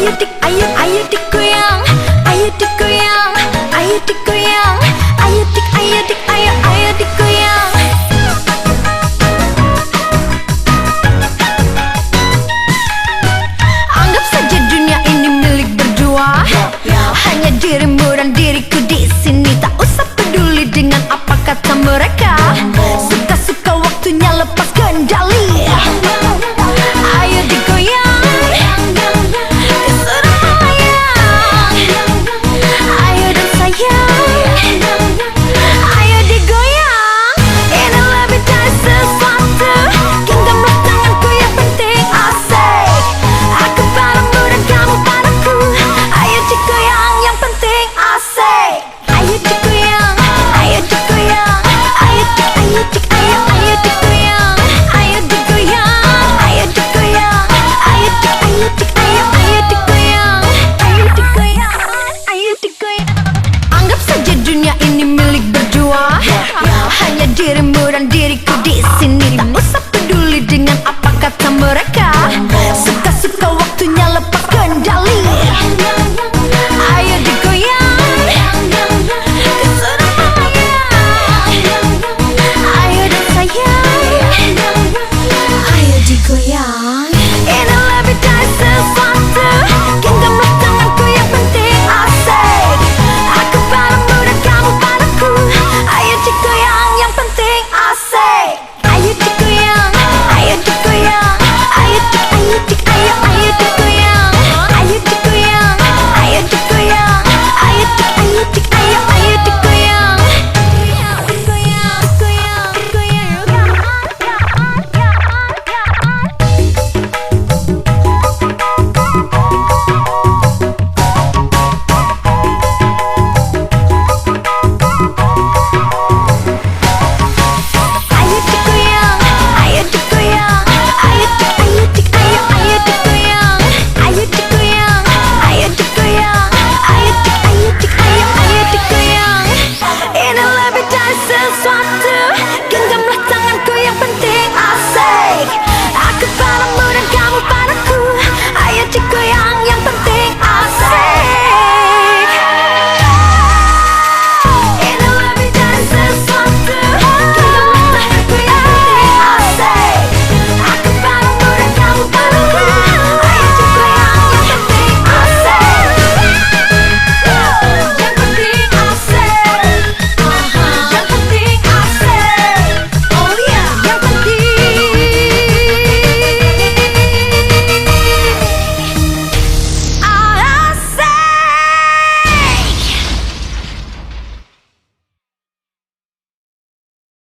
ayo dik, ayo digoyang, ayo digoyang, ayo digoyang, ayo dik, ayo digoyang. Anggap saja dunia ini milik berdua, hanya dirimu dan diriku di sini. Tak usah peduli dengan apa kata mereka. Suka-suka waktunya lepas kendali. Ayo digoyang, disuruh melayang. Ayo dan sayang, ayo digoyang. Ini lebih dari sesuatu. Genggamlah tanganku, yang penting asik. Aku padamu dan kamu padaku. Ayo digoyang, yang penting asik. Ayo digoyang, ayo digoyang, ayo dik, ayo dik, ayo digoyang, ayo digoyang, ayo digoyang, ayo dik, ayo dik, ayo digoyang, ayo digoyang, ayo digoyang. Anggap saja dunia ini milik berdua, hanya dirimu dan diriku di sini. Tak usah peduli dengan apa kata mereka. Suka-suka waktunya lepas kendali.